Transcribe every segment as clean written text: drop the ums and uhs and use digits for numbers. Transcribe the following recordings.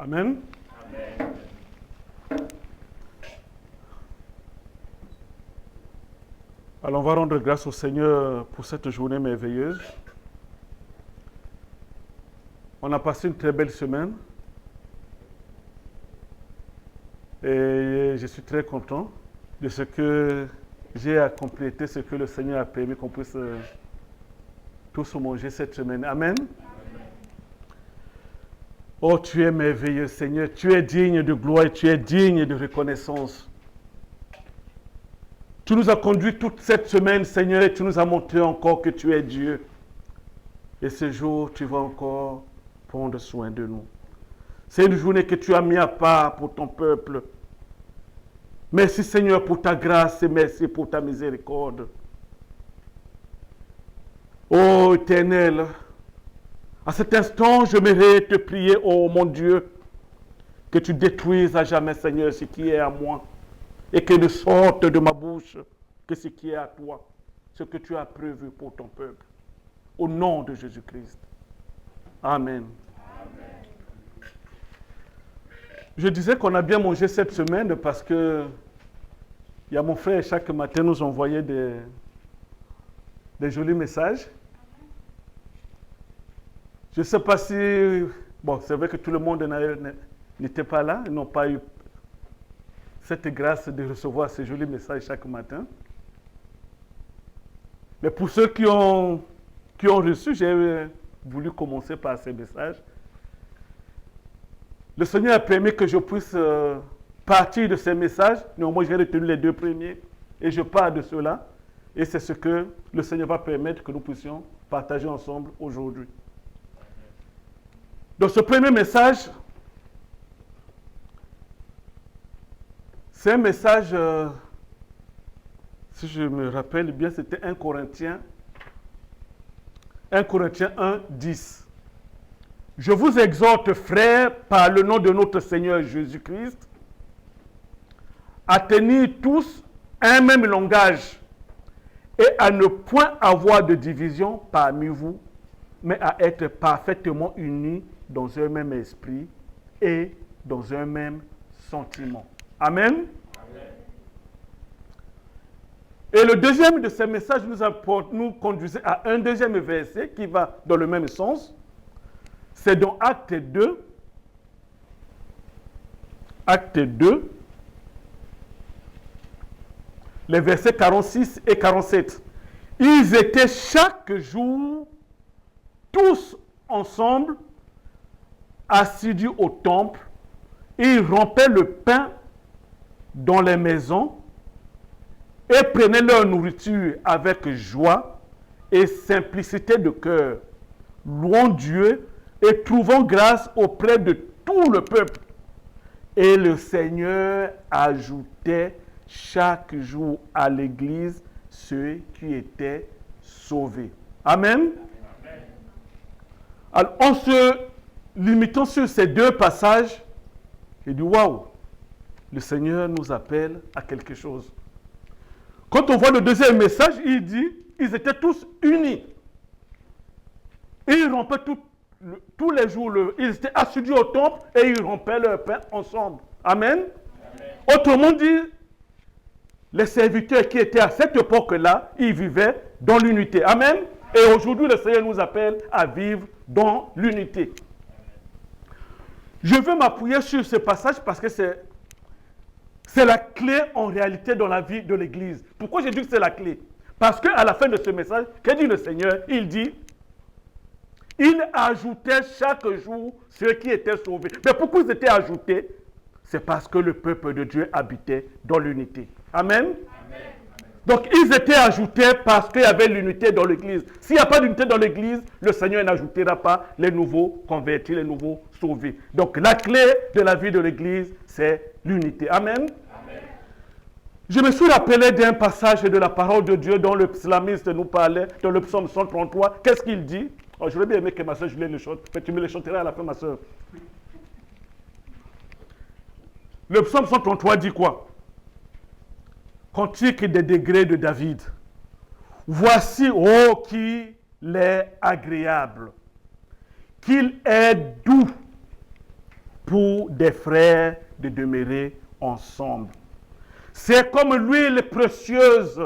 Amen. Alors, on va rendre grâce au Seigneur pour cette journée merveilleuse. On a passé une très belle semaine. Et je suis très content de ce que j'ai à compléter, ce que le Seigneur a permis qu'on puisse tous manger cette semaine. Amen. Oh, tu es merveilleux, Seigneur. Tu es digne de gloire et tu es digne de reconnaissance. Tu nous as conduits toute cette semaine, Seigneur, et tu nous as montré encore que tu es Dieu. Et ce jour, tu vas encore prendre soin de nous. C'est une journée que tu as mis à part pour ton peuple. Merci, Seigneur, pour ta grâce et merci pour ta miséricorde. Ô Éternel, à cet instant, je m'aimerais te prier, ô mon Dieu, que tu détruises à jamais, Seigneur, ce qui est à moi. Et que ne sorte de ma bouche que ce qui est à toi, ce que tu as prévu pour ton peuple. Au nom de Jésus-Christ. Amen. Amen. Je disais qu'on a bien mangé cette semaine parce que il y a mon frère chaque matin nous envoyait des jolis messages. Je ne sais pas si... Bon, c'est vrai que tout le monde n'était pas là, ils n'ont pas eu cette grâce de recevoir ces jolis messages chaque matin. Mais pour ceux qui ont reçu, j'ai voulu commencer par ces messages. Le Seigneur a permis que je puisse partir de ces messages. Néanmoins, j'ai retenu les deux premiers et je pars de cela. Et c'est ce que le Seigneur va permettre que nous puissions partager ensemble aujourd'hui. Dans ce premier message, c'est un message, si je me rappelle bien, c'était 1 Corinthiens 1, 10. Je vous exhorte, frères, par le nom de notre Seigneur Jésus-Christ, à tenir tous un même langage et à ne point avoir de division parmi vous, mais à être parfaitement unis dans un même esprit et dans un même sentiment. Amen. Amen. Et le deuxième de ces messages nous conduisait à un deuxième verset qui va dans le même sens. C'est dans Acte 2. Acte 2. Les versets 46 et 47. Ils étaient chaque jour tous ensemble assidus au temple et ils rompaient le pain dans les maisons et prenaient leur nourriture avec joie et simplicité de cœur, louant Dieu et trouvant grâce auprès de tout le peuple. Et le Seigneur ajoutait chaque jour à l'église ceux qui étaient sauvés. Amen. Amen. Alors, en se limitant sur ces deux passages, j'ai dit, waouh, le Seigneur nous appelle à quelque chose. Quand on voit le deuxième message, il dit, ils étaient tous unis. Et ils rompaient tous les jours, ils étaient assidus au temple et ils rompaient leur pain ensemble. Amen. Amen. Autrement dit, les serviteurs qui étaient à cette époque-là, ils vivaient dans l'unité. Amen. Et aujourd'hui, le Seigneur nous appelle à vivre dans l'unité. Je veux m'appuyer sur ce passage parce que c'est la clé en réalité dans la vie de l'Église. Pourquoi j'ai dit que c'est la clé? Parce qu'à la fin de ce message, que dit le Seigneur? Il dit, il ajoutait chaque jour ceux qui étaient sauvés. Mais pourquoi ils étaient ajoutés? C'est parce que le peuple de Dieu habitait dans l'unité. Amen. Amen. Donc ils étaient ajoutés parce qu'il y avait l'unité dans l'Église. S'il n'y a pas d'unité dans l'Église, le Seigneur n'ajoutera pas les nouveaux convertis, les nouveaux sauvés. Donc la clé de la vie de l'Église, c'est l'unité. Amen. Amen. Je me suis rappelé d'un passage de la parole de Dieu dont le psalmiste nous parlait, dans le psaume 133. Qu'est-ce qu'il dit? Oh, j'aurais bien aimé que ma soeur Julienne le chante, mais tu me le chanteras à la fin, ma soeur. Le psaume 133 dit quoi? Cantique des degrés de David. Voici, oh, qu'il est agréable, qu'il est doux pour des frères de demeurer ensemble. C'est comme l'huile précieuse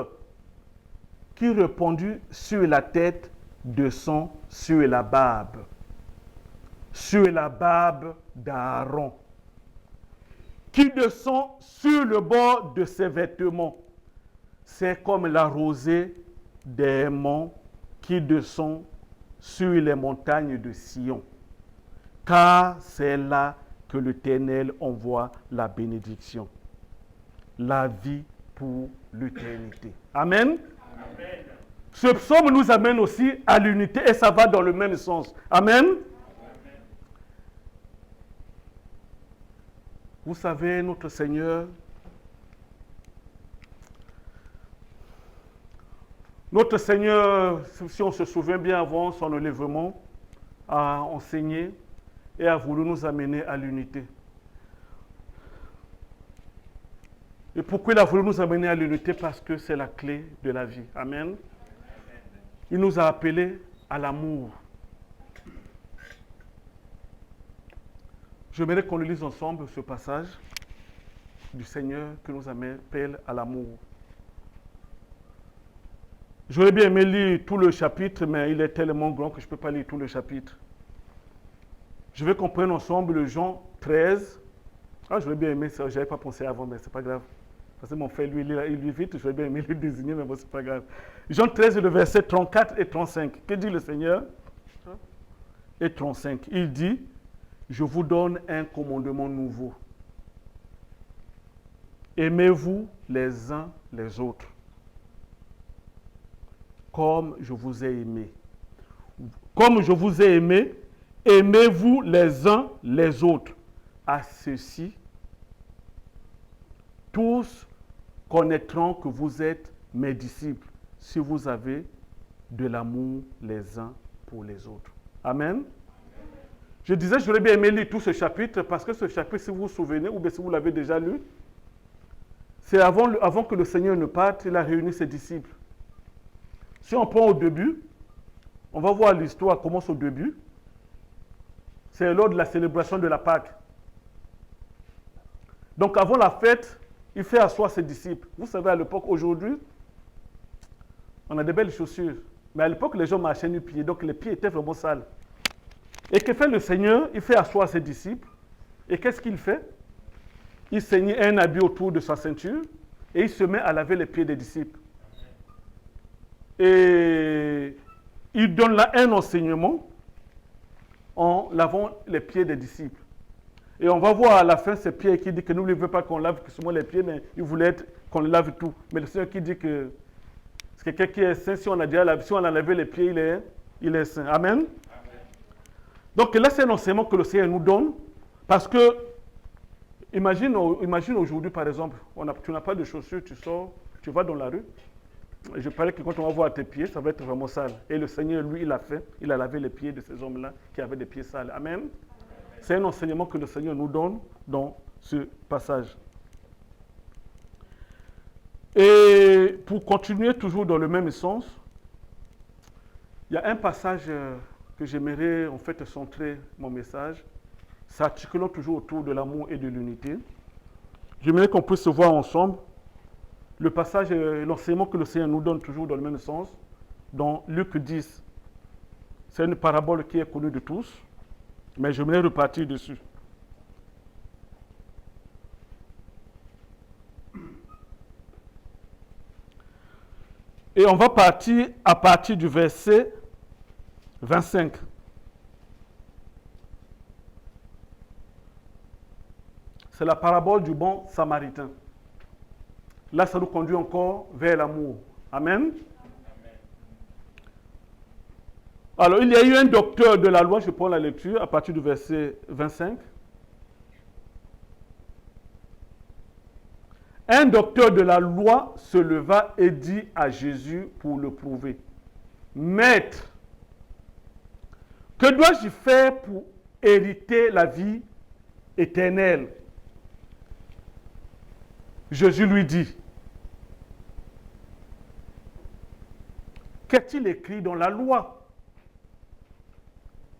qui répandue sur la tête de son, sur la barbe d'Aaron, qui descend sur le bord de ses vêtements. C'est comme la rosée des monts qui descend sur les montagnes de Sion, car c'est là que l'Éternel envoie la bénédiction, la vie pour l'éternité. Amen. Amen. Ce psaume nous amène aussi à l'unité et ça va dans le même sens. Amen. Amen. Vous savez, notre Seigneur, si on se souvient bien avant son enlèvement, a enseigné et a voulu nous amener à l'unité. Et pourquoi il a voulu nous amener à l'unité? Parce que c'est la clé de la vie. Amen. Il nous a appelés à l'amour. J'aimerais qu'on le lise ensemble, ce passage du Seigneur qui nous appelle à l'amour. J'aurais bien aimé lire tout le chapitre, mais il est tellement grand que je ne peux pas lire tout le chapitre. Je veux qu'on prenne ensemble Jean 13. Ah, j'aurais bien aimé ça, je n'avais pas pensé avant, mais ce n'est pas grave. Parce que mon frère, lui, il lit vite, j'aurais bien aimé le désigner, mais bon, ce n'est pas grave. Jean 13, le verset 34 et 35. Que dit le Seigneur? Et 35. Il dit, je vous donne un commandement nouveau. Aimez-vous les uns les autres, comme je vous ai aimé. Comme je vous ai aimé, aimez-vous les uns les autres. À ceci, tous connaîtront que vous êtes mes disciples, si vous avez de l'amour les uns pour les autres. Amen. Je disais, j'aurais bien aimé lire tout ce chapitre, parce que ce chapitre, si vous vous souvenez, ou bien si vous l'avez déjà lu, c'est avant que le Seigneur ne parte, il a réuni ses disciples. Si on prend au début, on va voir l'histoire commence au début. C'est lors de la célébration de la Pâque. Donc avant la fête, il fait asseoir ses disciples. Vous savez, à l'époque, aujourd'hui, on a des belles chaussures. Mais à l'époque, les gens marchaient nu-pieds, donc les pieds étaient vraiment sales. Et que fait le Seigneur? Il fait asseoir ses disciples. Et qu'est-ce qu'il fait? Il ceignit un habit autour de sa ceinture et il se met à laver les pieds des disciples. Et il donne là un enseignement en lavant les pieds des disciples. Et on va voir à la fin ce Pierre qui dit que nous ne veut pas qu'on lave seulement les pieds, mais il voulait qu'on lave tout. Mais le Seigneur qui dit que c'est quelqu'un qui est saint, si on a lavé les pieds, il est saint. Amen. Donc là, c'est un enseignement que le Seigneur nous donne, parce que, imagine aujourd'hui, par exemple, tu n'as pas de chaussures, tu sors, tu vas dans la rue, et je parie que quand on va voir tes pieds, ça va être vraiment sale. Et le Seigneur, lui, il a lavé les pieds de ces hommes-là qui avaient des pieds sales. Amen. C'est un enseignement que le Seigneur nous donne dans ce passage. Et pour continuer toujours dans le même sens, il y a un passage que j'aimerais en fait centrer mon message, s'articulant toujours autour de l'amour et de l'unité. J'aimerais qu'on puisse se voir ensemble. Le passage, l'enseignement que le Seigneur nous donne toujours dans le même sens, dans Luc 10. C'est une parabole qui est connue de tous, mais j'aimerais repartir dessus. Et on va partir à partir du verset 25. C'est la parabole du bon samaritain. Là, ça nous conduit encore vers l'amour. Amen. Alors, il y a eu un docteur de la loi, je prends la lecture à partir du verset 25. Un docteur de la loi se leva et dit à Jésus pour le prouver, « Maître, que dois-je faire pour hériter la vie éternelle ?» Jésus lui dit, « Qu'est-il écrit dans la loi?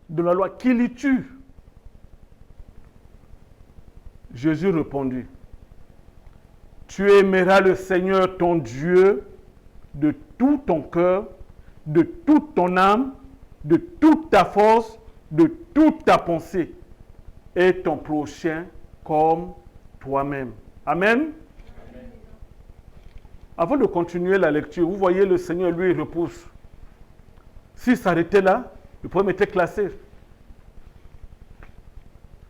De la loi, qui lis-tu? » Jésus répondit, tu aimeras le Seigneur ton Dieu de tout ton cœur, de toute ton âme, de toute ta force, de toute ta pensée, et ton prochain comme toi-même. Amen. Avant de continuer la lecture, vous voyez le Seigneur, lui, il repousse. S'il s'arrêtait là, le problème était classé.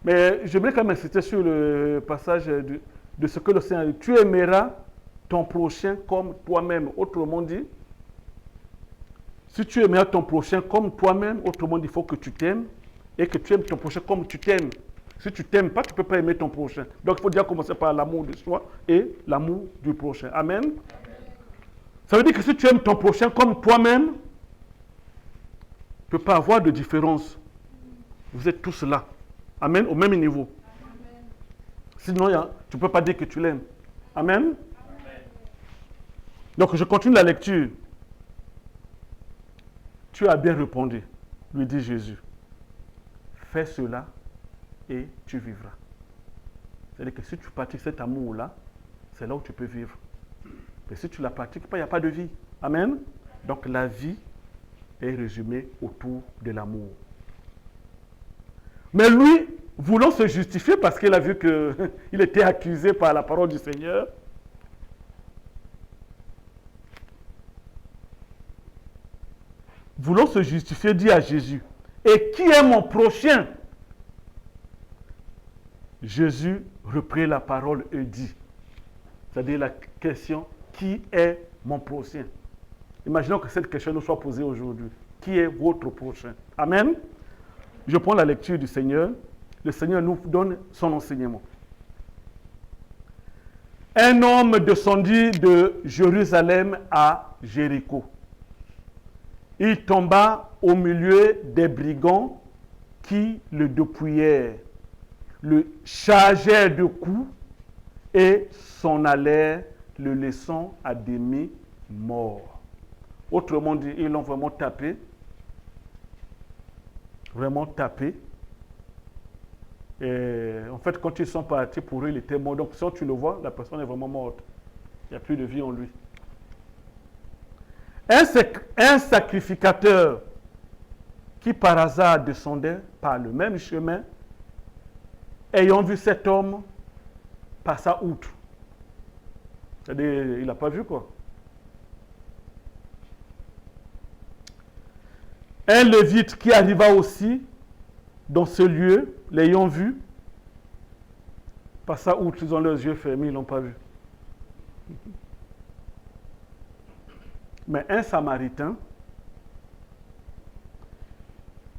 Mais j'aimerais quand même insister sur le passage de ce que le Seigneur dit. Tu aimeras ton prochain comme toi-même. Autrement dit, si tu aimeras ton prochain comme toi-même, autrement dit, il faut que tu t'aimes et que tu aimes ton prochain comme tu t'aimes. Si tu ne t'aimes pas, tu ne peux pas aimer ton prochain. Donc, il faut déjà commencer par l'amour de soi et l'amour du prochain. Amen. Ça veut dire que si tu aimes ton prochain comme toi-même, il ne peut pas avoir de différence. Vous êtes tous là. Amen. Au même niveau. Amen. Sinon, tu ne peux pas dire que tu l'aimes. Amen. Amen. Donc, je continue la lecture. Tu as bien répondu, lui dit Jésus. Fais cela et tu vivras. C'est-à-dire que si tu pratiques cet amour-là, c'est là où tu peux vivre. Mais si tu ne la pratiques pas, il n'y a pas de vie. Amen. Donc la vie est résumée autour de l'amour. Mais lui, voulant se justifier parce qu'il a vu qu'il était accusé par la parole du Seigneur, voulant se justifier, dit à Jésus, et qui est mon prochain? Jésus reprit la parole et dit, c'est-à-dire la question, qui est mon prochain? Imaginons que cette question nous soit posée aujourd'hui. Qui est votre prochain? Amen. Je prends la lecture du Seigneur. Le Seigneur nous donne son enseignement. Un homme descendit de Jérusalem à Jéricho. Il tomba au milieu des brigands qui le dépouillèrent, le chargèrent de coups et s'en allèrent, le laissant à demi mort. Autrement dit, ils l'ont vraiment tapé. Vraiment tapé. Et en fait, quand ils sont partis pour eux, il était mort. Donc, si tu le vois, la personne est vraiment morte. Il n'y a plus de vie en lui. Un sacrificateur qui par hasard descendait par le même chemin, ayant vu cet homme, passa outre. C'est-à-dire, il n'a pas vu quoi. Un lévite qui arriva aussi dans ce lieu, l'ayant vu, passa outre, ils ont leurs yeux fermés, ils ne l'ont pas vu. Mais un Samaritain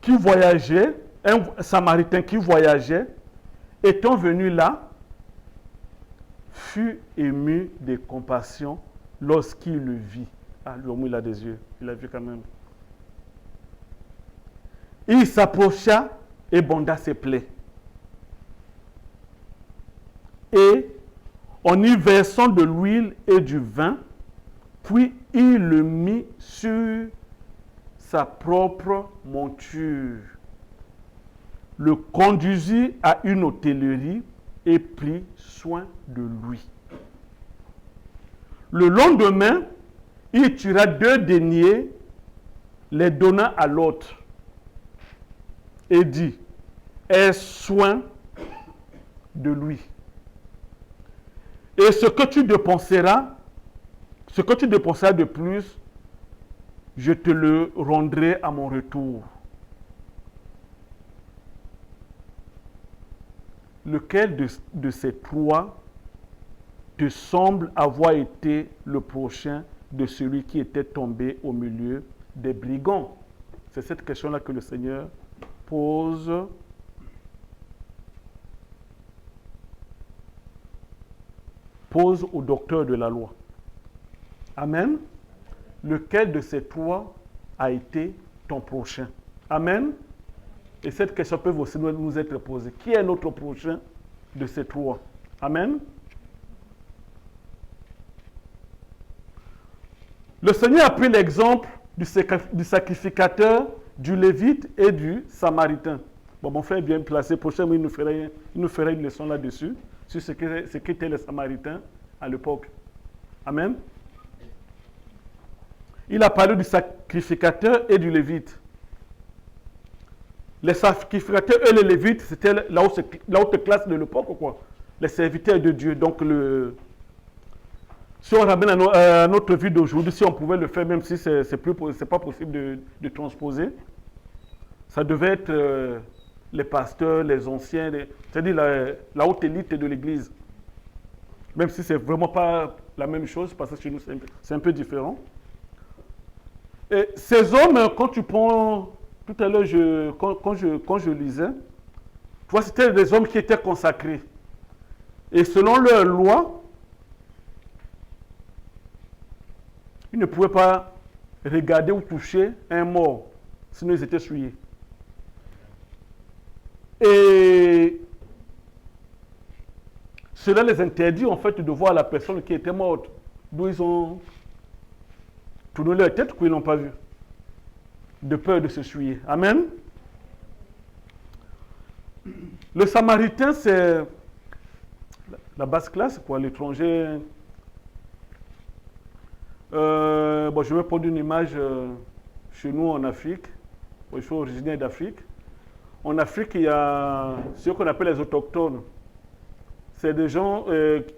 qui voyageait, étant venu là, fut ému de compassion lorsqu'il le vit. Ah, lui au moins il a des yeux, il a vu quand même. Il s'approcha et bonda ses plaies. Et en y versant de l'huile et du vin, puis il le mit sur sa propre monture, le conduisit à une hôtellerie et prit soin de lui. Le lendemain, il tira 2 deniers, les donna à l'autre et dit, aie soin de lui. Et ce que tu dépenseras de plus, je te le rendrai à mon retour. Lequel de ces 3 te semble avoir été le prochain de celui qui était tombé au milieu des brigands? C'est cette question-là que le Seigneur pose au docteur de la loi. Amen. Lequel de ces 3 a été ton prochain? Amen. Et cette question peut aussi nous être posée. Qui est notre prochain de ces 3? Amen. Le Seigneur a pris l'exemple du sacrificateur, du lévite et du samaritain. Bon, mon frère est bien placé. Prochainement, il nous fera une leçon là-dessus. sur ce qu'étaient les Samaritains à l'époque. Amen. Il a parlé du sacrificateur et du lévite. Les sacrificateurs et les lévites, c'était la haute classe de l'époque, quoi. Les serviteurs de Dieu. Donc, si on ramène à notre vie d'aujourd'hui, si on pouvait le faire, même si c'est pas possible de transposer, ça devait être les pasteurs, les anciens, c'est-à-dire la haute élite de l'Église. Même si c'est vraiment pas la même chose, parce que chez nous, c'est un peu différent. Et ces hommes, quand tu prends... Tout à l'heure, quand je lisais, tu vois, c'était des hommes qui étaient consacrés. Et selon leur loi, ils ne pouvaient pas regarder ou toucher un mort, sinon ils étaient souillés. Et cela les interdit en fait de voir la personne qui était morte, d'où ils ont tourné leur tête qu'ils n'ont pas vu, de peur de se souiller. Amen. Le Samaritain, c'est la basse classe, quoi, l'étranger. Je vais prendre une image chez nous en Afrique. Je suis originaire d'Afrique. En Afrique, il y a ce qu'on appelle les autochtones. C'est des gens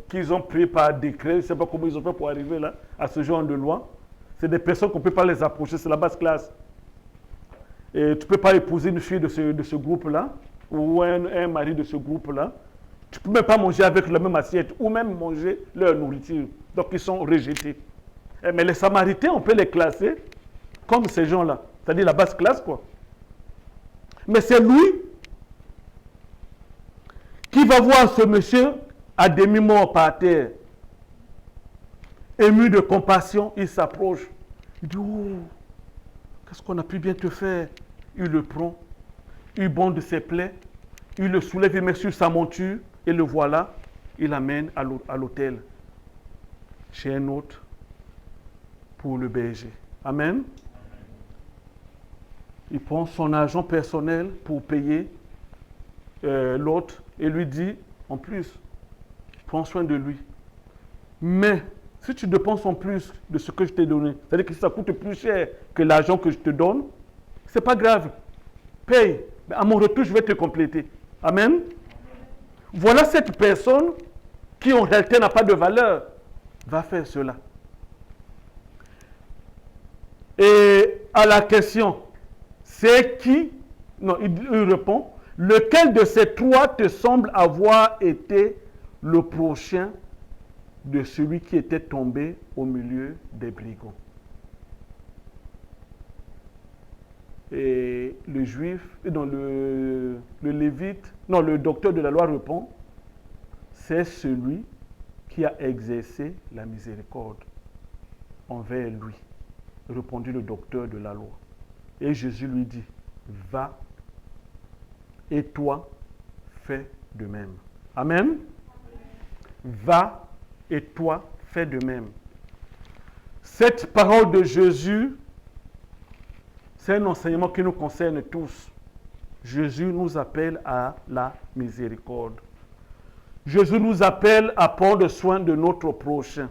qu'ils ont pris par décret. Je ne sais pas comment ils ont fait pour arriver là, à ce genre de loi. C'est des personnes qu'on ne peut pas les approcher. C'est la basse classe. Et tu ne peux pas épouser une fille de ce groupe-là ou un mari de ce groupe-là. Tu ne peux même pas manger avec la même assiette ou même manger leur nourriture. Donc, ils sont rejetés. Mais les Samaritains, on peut les classer comme ces gens-là. C'est-à-dire la basse classe, quoi. Mais c'est lui qui va voir ce monsieur à demi-mort par terre. Ému de compassion, il s'approche. Il dit, oh, qu'est-ce qu'on a pu bien te faire? Il le prend, il bande ses plaies, il le soulève, il met sur sa monture, et le voilà, il l'amène à l'hôtel, chez un autre, pour le berger. Amen. Il prend son argent personnel pour payer l'autre et lui dit, en plus, prends soin de lui. Mais si tu dépenses en plus de ce que je t'ai donné, c'est-à-dire que ça coûte plus cher que l'argent que je te donne, c'est pas grave. Paye. Mais à mon retour, je vais te compléter. Amen. Voilà cette personne qui en réalité n'a pas de valeur, va faire cela. Et à la question, c'est qui? Non, il répond, lequel de ces trois te semble avoir été le prochain de celui qui était tombé au milieu des brigands? Et le juif, le lévite, non, le docteur de la loi répond, c'est celui qui a exercé la miséricorde envers lui, répondit le docteur de la loi. Et Jésus lui dit, va, et toi, fais de même. Amen. Va, et toi, fais de même. Cette parole de Jésus, c'est un enseignement qui nous concerne tous. Jésus nous appelle à la miséricorde. Jésus nous appelle à prendre soin de notre prochain.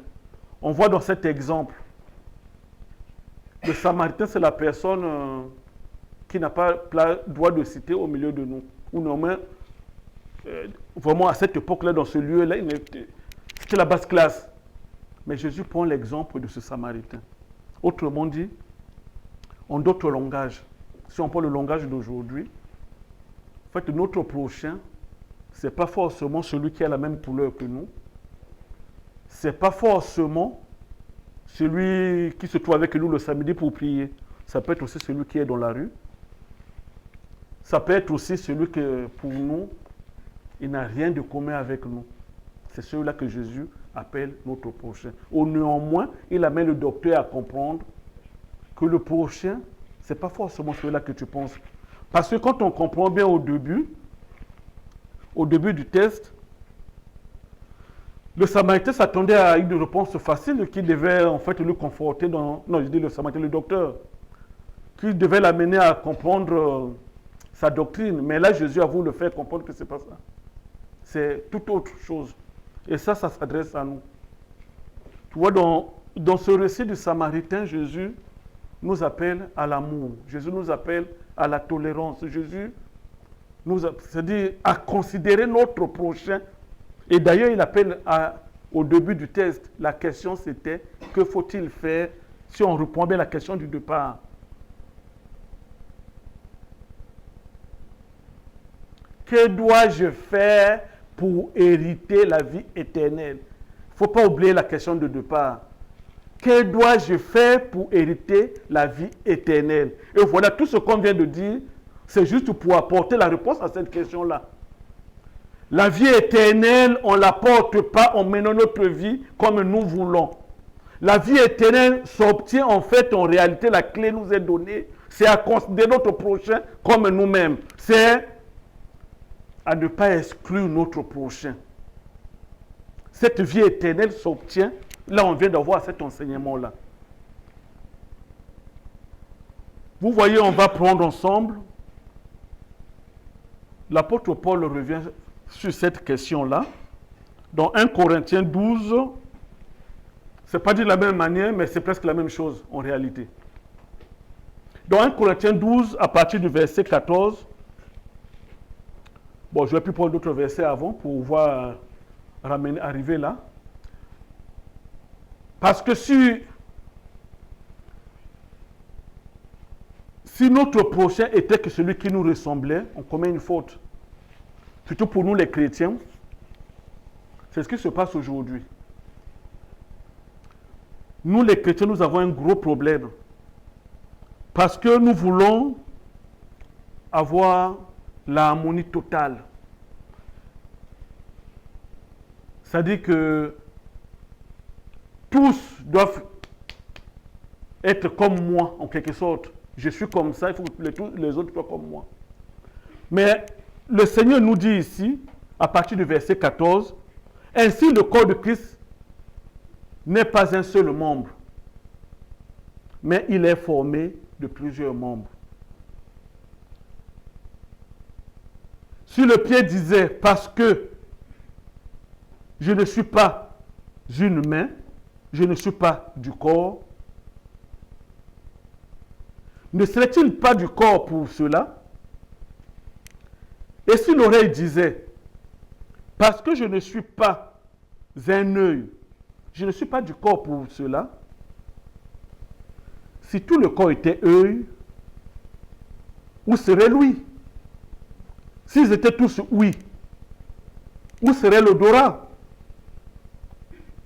On voit dans cet exemple, le Samaritain, c'est la personne qui n'a pas droit de citer au milieu de nous. Ou non, mais vraiment à cette époque-là, dans ce lieu-là, c'était la basse classe. Mais Jésus prend l'exemple de ce Samaritain. Autrement dit, en d'autres langages, si on prend le langage d'aujourd'hui, en fait, notre prochain, ce n'est pas forcément celui qui a la même couleur que nous. Ce n'est pas forcément celui qui se trouve avec nous le samedi pour prier. Ça peut être aussi celui qui est dans la rue. Ça peut être aussi celui que, pour nous, il n'a rien de commun avec nous. C'est celui-là que Jésus appelle notre prochain. Au néanmoins, il amène le docteur à comprendre que le prochain, ce n'est pas forcément celui-là que tu penses. Parce que quand on comprend bien au début du test, le Samaritain s'attendait à une réponse facile qui devait en fait le conforter dans... Non, je dis le Samaritain, le docteur, qui devait l'amener à comprendre sa doctrine. Mais là, Jésus a voulu le faire comprendre que ce n'est pas ça. c'est toute autre chose. Et ça s'adresse à nous. Tu vois, dans ce récit du Samaritain, Jésus nous appelle à l'amour. Jésus nous appelle à la tolérance. Jésus c'est-à-dire à considérer notre prochain. Et d'ailleurs, il appelle au début du test, la question c'était, que faut-il faire si on reprend bien la question du départ? Que dois-je faire pour hériter la vie éternelle? Il ne faut pas oublier la question de départ. Que dois-je faire pour hériter la vie éternelle? Et voilà, tout ce qu'on vient de dire, c'est juste pour apporter la réponse à cette question-là. La vie éternelle, on ne l'apporte pas en menant notre vie comme nous voulons. La vie éternelle s'obtient en fait, en réalité, la clé nous est donnée. C'est à considérer notre prochain comme nous-mêmes. C'est à ne pas exclure notre prochain. Cette vie éternelle s'obtient. Là, on vient d'avoir cet enseignement-là. Vous voyez, on va prendre ensemble. L'apôtre Paul revient sur cette question-là. Dans 1 Corinthiens 12, ce n'est pas dit de la même manière, mais c'est presque la même chose en réalité. Dans 1 Corinthiens 12, à partir du verset 14, bon, je vais plus prendre d'autres versets avant pour pouvoir arriver là. Parce que si notre prochain était que celui qui nous ressemblait, on commet une faute. Surtout pour nous les chrétiens, c'est ce qui se passe aujourd'hui. Nous les chrétiens, nous avons un gros problème. Parce que nous voulons avoir l'harmonie totale. C'est-à-dire que tous doivent être comme moi, en quelque sorte. Je suis comme ça, il faut que les autres soient comme moi. Mais le Seigneur nous dit ici, à partir du verset 14, « Ainsi le corps de Christ n'est pas un seul membre, mais il est formé de plusieurs membres. Si le pied disait, parce que je ne suis pas une main, je ne suis pas du corps, ne serait-il pas du corps pour cela? Et si l'oreille disait, parce que je ne suis pas un œil, je ne suis pas du corps pour cela, si tout le corps était œil, où serait l'ouïe? S'ils étaient tous ouïes, où serait l'odorat?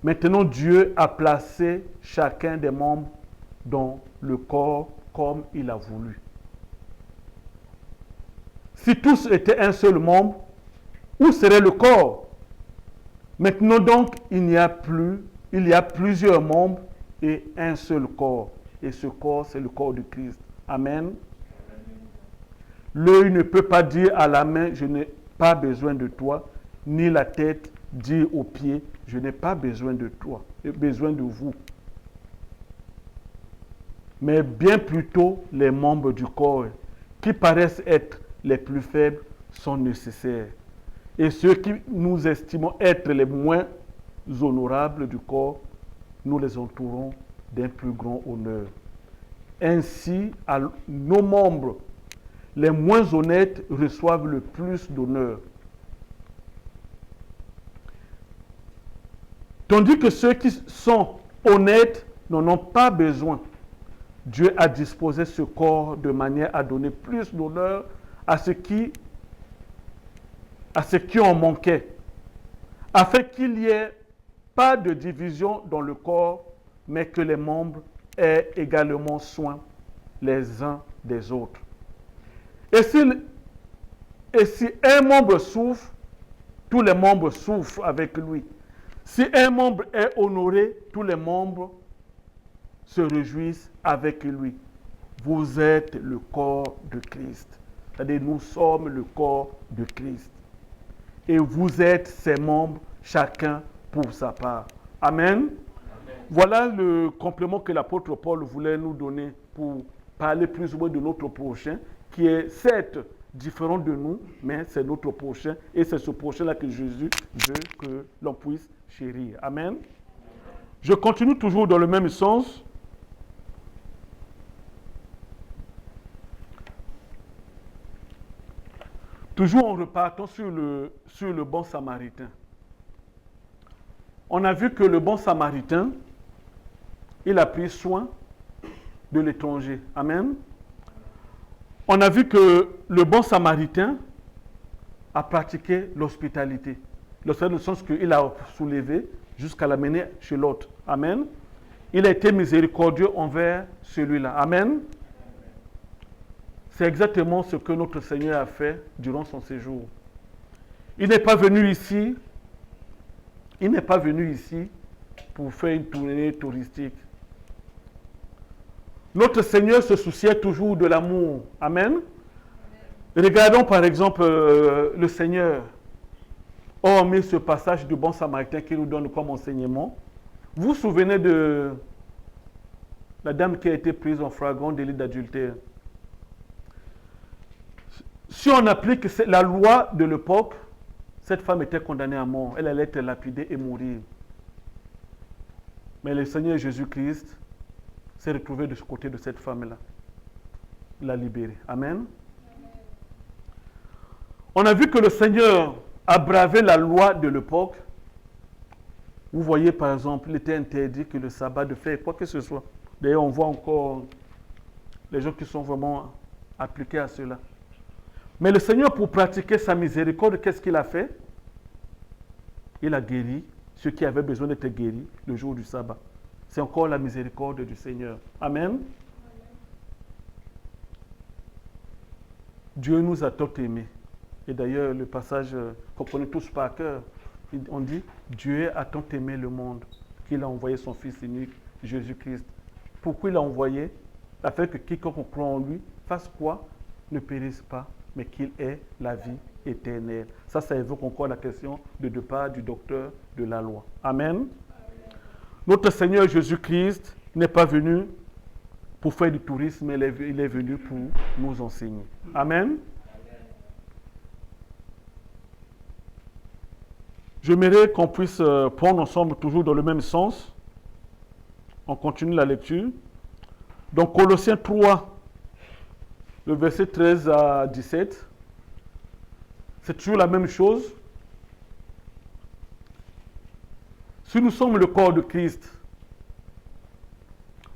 Maintenant, Dieu a placé chacun des membres dans le corps comme il a voulu. Si tous étaient un seul membre, où serait le corps? Maintenant donc, il y a plusieurs membres et un seul corps. Et ce corps, c'est le corps de Christ. Amen. L'œil ne peut pas dire à la main, je n'ai pas besoin de toi, ni la tête dire aux pieds, je n'ai pas besoin de toi, j'ai besoin de vous. Mais bien plutôt, les membres du corps qui paraissent être les plus faibles sont nécessaires. Et ceux qui nous estimons être les moins honorables du corps, nous les entourons d'un plus grand honneur. Ainsi, nos membres les moins honnêtes reçoivent le plus d'honneur. Tandis que ceux qui sont honnêtes n'en ont pas besoin. Dieu a disposé ce corps de manière à donner plus d'honneur à ceux qui en manquaient, afin qu'il n'y ait pas de division dans le corps, mais que les membres aient également soin les uns des autres. Et si un membre souffre, tous les membres souffrent avec lui. Si un membre est honoré, tous les membres se réjouissent avec lui. Vous êtes le corps de Christ. C'est-à-dire, nous sommes le corps de Christ. Et vous êtes ses membres, chacun pour sa part. Amen. Amen. Voilà le complément que l'apôtre Paul voulait nous donner pour parler plus ou moins de notre prochain, qui est certes différent de nous, mais c'est notre prochain. Et c'est ce prochain-là que Jésus veut que l'on puisse chérir. Amen. Je continue toujours dans le même sens. Toujours en repartant sur le bon samaritain. On a vu que le bon samaritain, il a pris soin de l'étranger. Amen. On a vu que le bon samaritain a pratiqué l'hospitalité. Dans le sens qu'il a soulevé jusqu'à l'amener chez l'autre. Amen. Il a été miséricordieux envers celui-là. Amen. C'est exactement ce que notre Seigneur a fait durant son séjour. Il n'est pas venu ici pour faire une tournée touristique. Notre Seigneur se souciait toujours de l'amour. Amen. Regardons par exemple le Seigneur. Hormis ce passage du bon samaritain qui nous donne comme enseignement. Vous vous souvenez de la dame qui a été prise en flagrant délit d'adultère? Si on applique la loi de l'époque, cette femme était condamnée à mort. Elle allait être lapidée et mourir. Mais le Seigneur Jésus-Christ s'est retrouvé de ce côté de cette femme-là. Il l'a libérée. Amen. On a vu que le Seigneur a bravé la loi de l'époque. Vous voyez par exemple, il était interdit que le sabbat de faire quoi que ce soit. D'ailleurs, on voit encore les gens qui sont vraiment appliqués à cela. Mais le Seigneur, pour pratiquer sa miséricorde, qu'est-ce qu'il a fait? Il a guéri ceux qui avaient besoin d'être guéris le jour du sabbat. C'est encore la miséricorde du Seigneur. Amen. Dieu nous a tant aimés. Et d'ailleurs, le passage qu'on connaît tous par cœur, on dit, Dieu a tant aimé le monde qu'il a envoyé son Fils unique, Jésus-Christ. Pourquoi il l'a envoyé? Afin que quiconque croit en lui fasse quoi? Ne périsse pas, mais qu'il ait la vie éternelle. Ça évoque encore la question de départ du docteur de la loi. Amen. Notre Seigneur Jésus-Christ n'est pas venu pour faire du tourisme, mais il est venu pour nous enseigner. Amen. J'aimerais qu'on puisse prendre ensemble toujours dans le même sens. On continue la lecture. Donc Colossiens 3, le verset 13 à 17. C'est toujours la même chose. Si nous sommes le corps de Christ,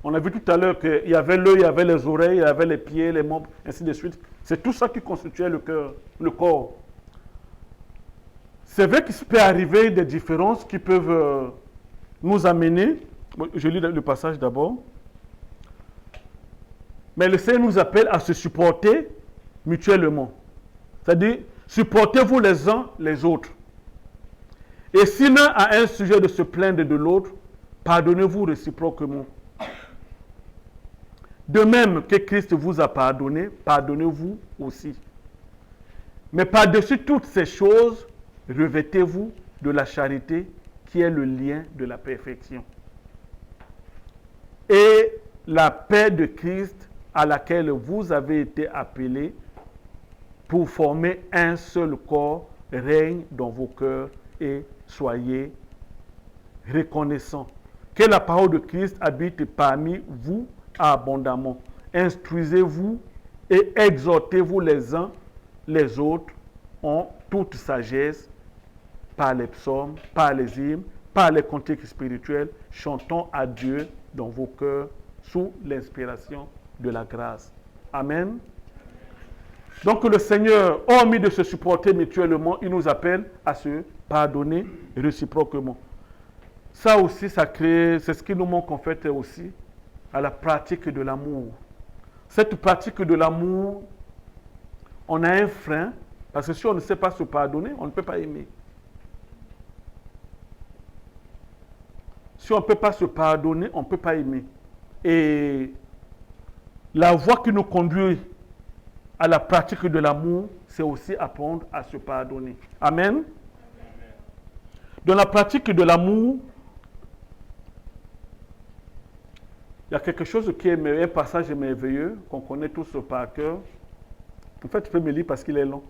on a vu tout à l'heure qu'il y avait l'œil, il y avait les oreilles, il y avait les pieds, les membres, ainsi de suite. C'est tout ça qui constituait le cœur, le corps. C'est vrai qu'il peut arriver des différences qui peuvent nous amener. Je lis le passage d'abord. Mais le Seigneur nous appelle à se supporter mutuellement. C'est-à-dire, supportez-vous les uns les autres. Et si l'un a un sujet de se plaindre de l'autre, pardonnez-vous réciproquement. De même que Christ vous a pardonné, pardonnez-vous aussi. Mais par-dessus toutes ces choses, revêtez-vous de la charité qui est le lien de la perfection. Et la paix de Christ à laquelle vous avez été appelés pour former un seul corps règne dans vos cœurs et soyez reconnaissants. Que la parole de Christ habite parmi vous abondamment. Instruisez-vous et exhortez-vous les uns les autres en toute sagesse, par les psaumes, par les hymnes, par les cantiques spirituels, chantons à Dieu dans vos cœurs sous l'inspiration de la grâce. Amen. Donc le Seigneur, hormis de se supporter mutuellement, il nous appelle à se pardonner réciproquement. Ça aussi, ça crée, c'est ce qui nous manque en fait aussi à la pratique de l'amour. Cette pratique de l'amour, on a un frein, parce que si on ne sait pas se pardonner, on ne peut pas aimer. Si on ne peut pas se pardonner, on ne peut pas aimer. Et la voie qui nous conduit à la pratique de l'amour, c'est aussi apprendre à se pardonner. Amen. Dans la pratique de l'amour, il y a quelque chose qui est un passage merveilleux, qu'on connaît tous par cœur. En fait, tu peux me lire parce qu'il est long.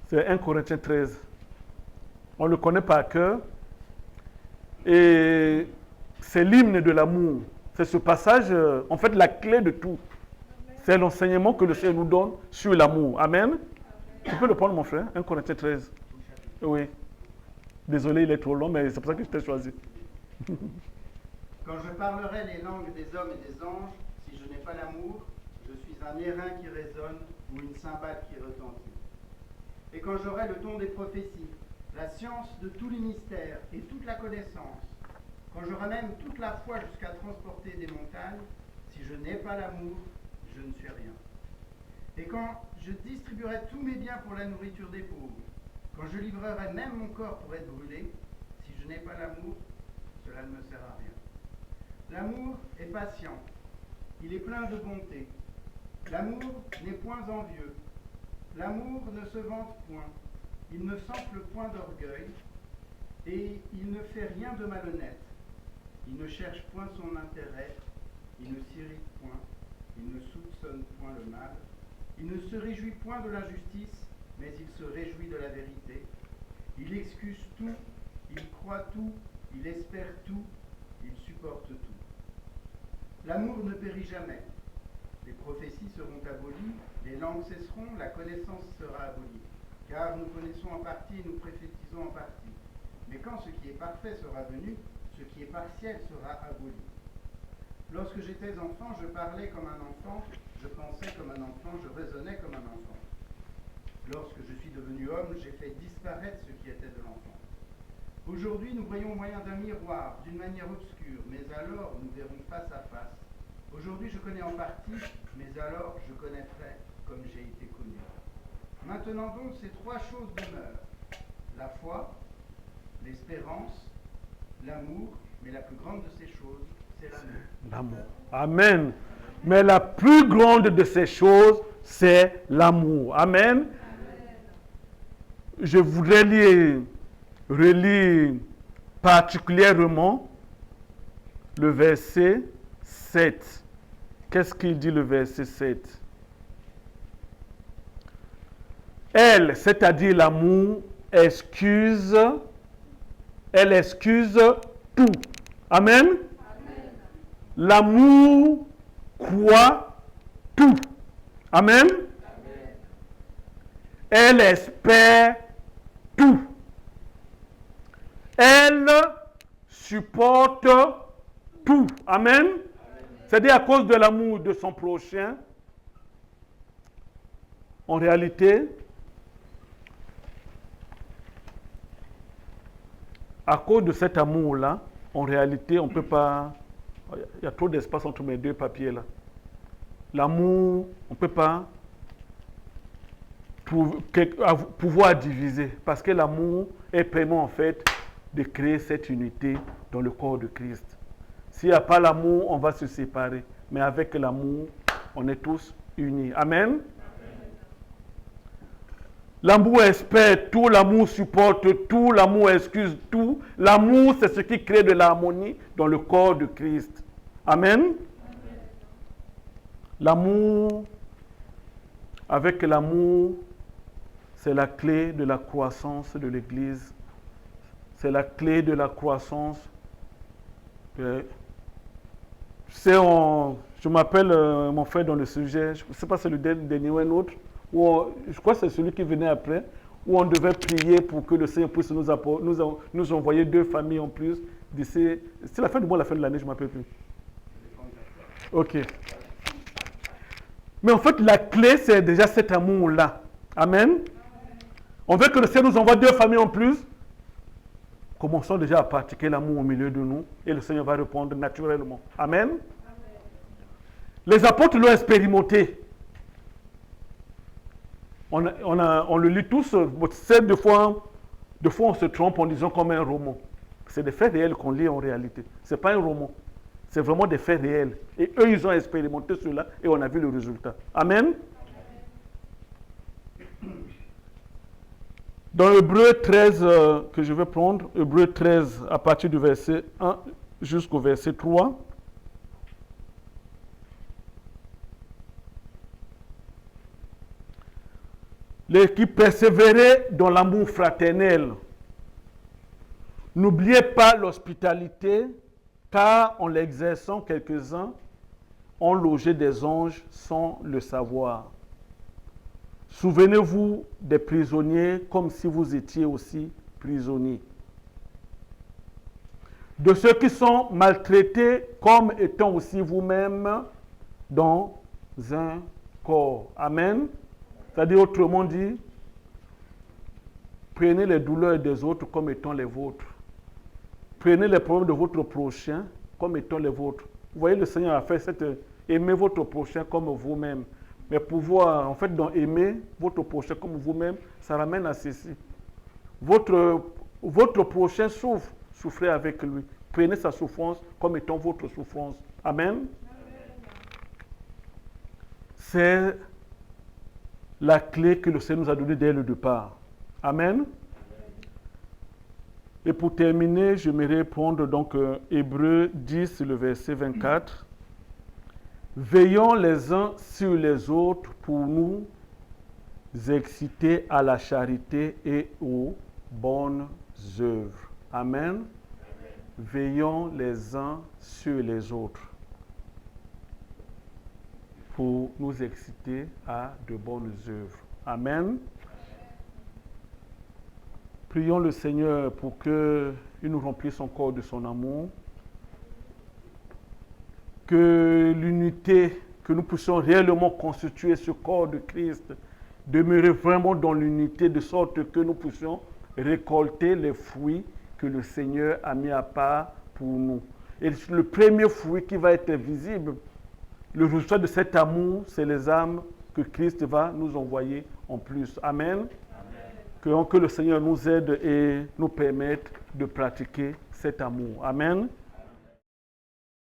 C'est 1 Corinthiens 13. On le connaît par cœur. Et c'est l'hymne de l'amour. C'est ce passage, en fait, la clé de tout. C'est l'enseignement que le Seigneur nous donne sur l'amour. Amen. Tu peux le prendre, mon frère, 1 Corinthiens 13. Oui. Désolé, il est trop long, mais c'est pour ça que je t'ai choisi. Quand je parlerai les langues des hommes et des anges, si je n'ai pas l'amour, je suis un airain qui résonne ou une cymbale qui retentit. Et quand j'aurai le don des prophéties, la science de tous les mystères et toute la connaissance, quand j'aurai même toute la foi jusqu'à transporter des montagnes, si je n'ai pas l'amour, je ne suis rien. Et quand je distribuerai tous mes biens pour la nourriture des pauvres, quand je livrerai même mon corps pour être brûlé, si je n'ai pas l'amour, cela ne me sert à rien. L'amour est patient, il est plein de bonté. L'amour n'est point envieux. L'amour ne se vante point, il ne s'enfle point d'orgueil, et il ne fait rien de malhonnête. Il ne cherche point son intérêt, il ne s'irrite point, il ne soupçonne point le mal, il ne se réjouit point de l'injustice, mais il se réjouit de la vérité. Il excuse tout, il croit tout, il espère tout, il supporte tout. L'amour ne périt jamais. Les prophéties seront abolies, les langues cesseront, la connaissance sera abolie. Car nous connaissons en partie et nous prophétisons en partie. Mais quand ce qui est parfait sera venu, ce qui est partiel sera aboli. Lorsque j'étais enfant, je parlais comme un enfant, je pensais comme un enfant, je raisonnais comme un enfant. Lorsque je suis devenu homme, j'ai fait disparaître ce qui était de l'enfant. Aujourd'hui, nous voyons au moyen d'un miroir, d'une manière obscure, mais alors nous verrons face à face. Aujourd'hui, je connais en partie, mais alors je connaîtrai comme j'ai été connu. Maintenant donc, ces trois choses demeurent. La foi, l'espérance, l'amour, mais la plus grande de ces choses, c'est l'amour. L'amour. Amen. Mais la plus grande de ces choses, c'est l'amour. Amen. Je voudrais relire particulièrement le verset 7. Qu'est-ce qu'il dit le verset 7? Elle, c'est-à-dire l'amour, elle excuse tout. Amen. L'amour croit tout. Amen. Elle espère tout. Elle supporte tout. Amen. C'est-à-dire à cause de l'amour de son prochain, en réalité, à cause de cet amour-là, en réalité, on ne peut pas... Il y a trop d'espace entre mes deux papiers là. L'amour, on ne peut pas pouvoir diviser. Parce que l'amour est permet en fait de créer cette unité dans le corps de Christ. S'il n'y a pas l'amour, on va se séparer. Mais avec l'amour, on est tous unis. Amen. L'amour espère tout, l'amour supporte tout, l'amour excuse tout. L'amour, c'est ce qui crée de l'harmonie dans le corps de Christ. Amen. L'amour, avec l'amour, c'est la clé de la croissance de l'Église. C'est la clé de la croissance. Je m'appelle mon frère dans le sujet, je ne sais pas si c'est le dernier ou un autre, je crois que c'est celui qui venait après, où on devait prier pour que le Seigneur puisse nous envoyer 2 familles en plus. C'est la fin du mois, la fin de l'année, je ne m'appelle plus. Ok. Mais en fait, la clé, c'est déjà cet amour-là. Amen. On veut que le Seigneur nous envoie 2 familles en plus. Commençons déjà à pratiquer l'amour au milieu de nous et le Seigneur va répondre naturellement. Amen. Les apôtres l'ont expérimenté. On le lit tous. Des fois, on se trompe en disant comme un roman. C'est des faits réels qu'on lit en réalité. Ce n'est pas un roman. C'est vraiment des faits réels. Et eux, ils ont expérimenté cela et on a vu le résultat. Amen. Dans Hébreux 13, que je vais prendre, Hébreux 13, à partir du verset 1 jusqu'au verset 3. qui persévéraient dans l'amour fraternel. N'oubliez pas l'hospitalité, car en l'exerçant, quelques-uns ont logé des anges sans le savoir. Souvenez-vous des prisonniers comme si vous étiez aussi prisonniers. De ceux qui sont maltraités comme étant aussi vous-même dans un corps. Amen. C'est-à-dire, autrement dit, prenez les douleurs des autres comme étant les vôtres. Prenez les problèmes de votre prochain comme étant les vôtres. Vous voyez, le Seigneur a fait cette... Aimez votre prochain comme vous-même. Mais pouvoir, en fait, dans aimer votre prochain comme vous-même, ça ramène à ceci. Votre prochain souffre, souffrez avec lui. Prenez sa souffrance comme étant votre souffrance. Amen. Amen. C'est la clé que le Seigneur nous a donnée dès le départ. Amen. Amen. Et pour terminer, j'aimerais prendre donc Hébreux 10, le verset 24. Veillons les uns sur les autres pour nous exciter à la charité et aux bonnes œuvres. Amen. Amen. Veillons les uns sur les autres pour nous exciter à de bonnes œuvres. Amen. Prions le Seigneur pour qu'il nous remplisse encore de son amour. Que l'unité, que nous puissions réellement constituer ce corps de Christ, demeurer vraiment dans l'unité de sorte que nous puissions récolter les fruits que le Seigneur a mis à part pour nous. Et le premier fruit qui va être visible, le résultat de cet amour, c'est les âmes que Christ va nous envoyer en plus. Amen. Amen. Que le Seigneur nous aide et nous permette de pratiquer cet amour. Amen.